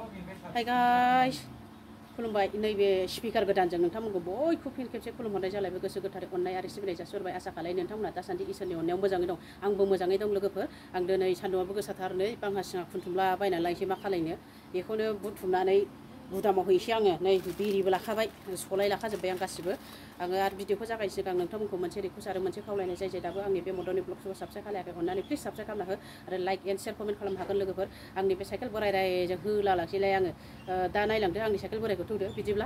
Hai guys, खुलुमबाय नैबे speaker गोदानजों नोंथांमोनखौ बयखौबो फिन खेबसे खुलुमहरनाय जालायबाय गोसो गोथारै अननाय आरो सिबिनाय जासिहरबाय आसा खालामो नोंथांमोना दासान्दि इसोरनि अननायाव मोजाङै दं आंबो मोजाङै दं लोगोफोर आं दिनै सान्दुंआबो गोसाथार नै बांहा सिङा खुनथुमला बायनानै लायनोसै मा खालायनो बेखौनो बुथुमनानै गुदामाव हैनोसै आङो नै बिरिबो लाखाबाय सलाय लाखाजोब्बाय आं गासिबो आङो आरो भिडिअखौ जागायनोसै सिगां नोंथांमोनखौ मोनसे रिक्वेस्ट आरो मोनसे खावलायनाय जाय दाबो आंनि बे मदननि ब्लगखौ साबस्क्राइब खालायाखै अननानै प्लिज साबस्क्राइब खालामना हो आरो लाइक एन्ड शेयार कमेन्ट खालामनो हागोन लोगोफोर आंनि बे साइकेल बोराय रायजों होलालाखैलाय आङो दा नायलांदो आंनि साइकेल बोरायखौ थौदो बिदिब्ला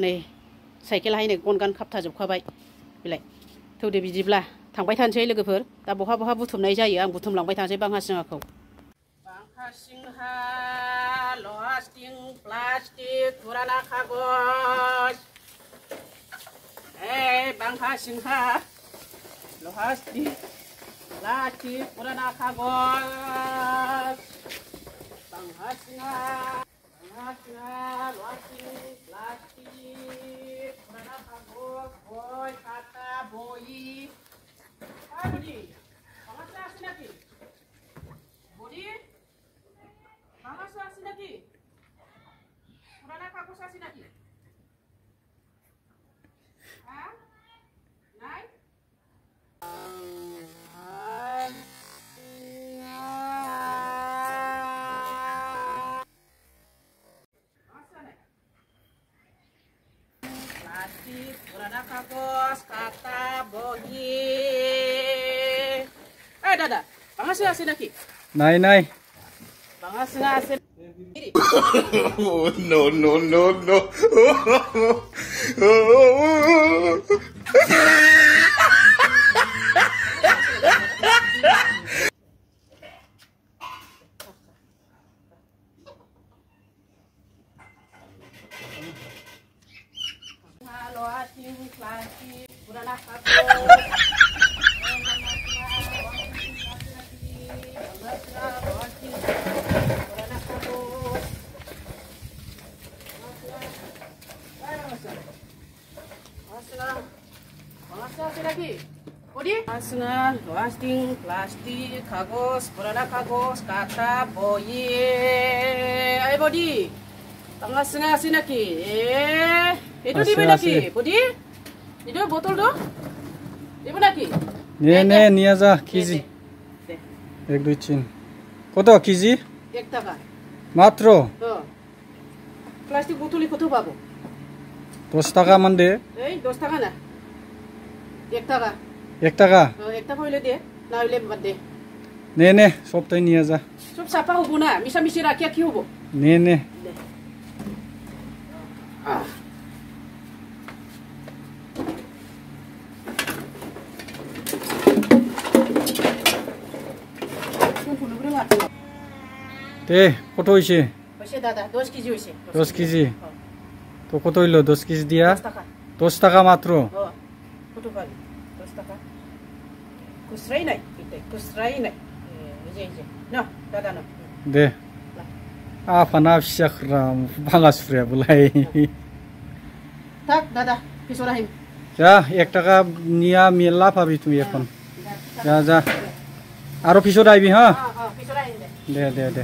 नै साइकेलाहाय नै गनगान खाबथाजोबखाबाय बिलाय थौदो बिदिब्ला थांबाय थानोसै लोगोफोर दा बहा बहा बुथुमनाय जायो आं बुथुमलांबाय थानोसै बांहा सिङाखौ बांहा सिंहा लहास्टिं प्लास्टिक फुराना कागज बांहा सिंहा लहास्टिक प्लास्टिक फुराना कागज बांहा सिंहा लहास्टिक प्लास्टिक फुराना कागज बय खाता बहि बडी बांहासो आसि नाকি बडी बांहासो आसि नाকি फुराना कागज आसि नाকি নাই plastik, furana kagus, kata, bohi. Dada, bangas nggak sih naki? Nai. Bangas nggak sih? No. Plastik, furana kagus. Plastik, kagos, furana kagos, kata, boyi. Ayo body, tengah setengah sini lagi. Itu di mana lagi, body? Itu botol doh? Di mana lagi? নে যা KG 1 2 3 কত KG 1 টাকা মাত্র plastic বোতলে কত পাবো 10 টাকা মান দে এই 10 টাকা না 1 টাকা 1 টাকা 1 টাকা হইলে দে না হইলে বাদ দে নে সবটাই নিয়ে যা সব সাফা হবো না মিশামিশি রাখিয়া কি হবো নে কত হইছে দাদা 10 কেজি হইছে 10 কেজি তো কত হইলো 10 কেজি দিয়া 10 টাকা মাত্র কত পারি 10 টাকা খুচরাই নাই খুচরাই নাই এই যে না দাদা না দে আফানা ফিসাখরাম ভাঙাসুরে বলাই থাক দাদা পিছরা হিম যা 1 টাকা নিয়া মেলা পাবি তুই এখন যা আরো পিছরা আইবি হ্যাঁ পিছরা হিম দে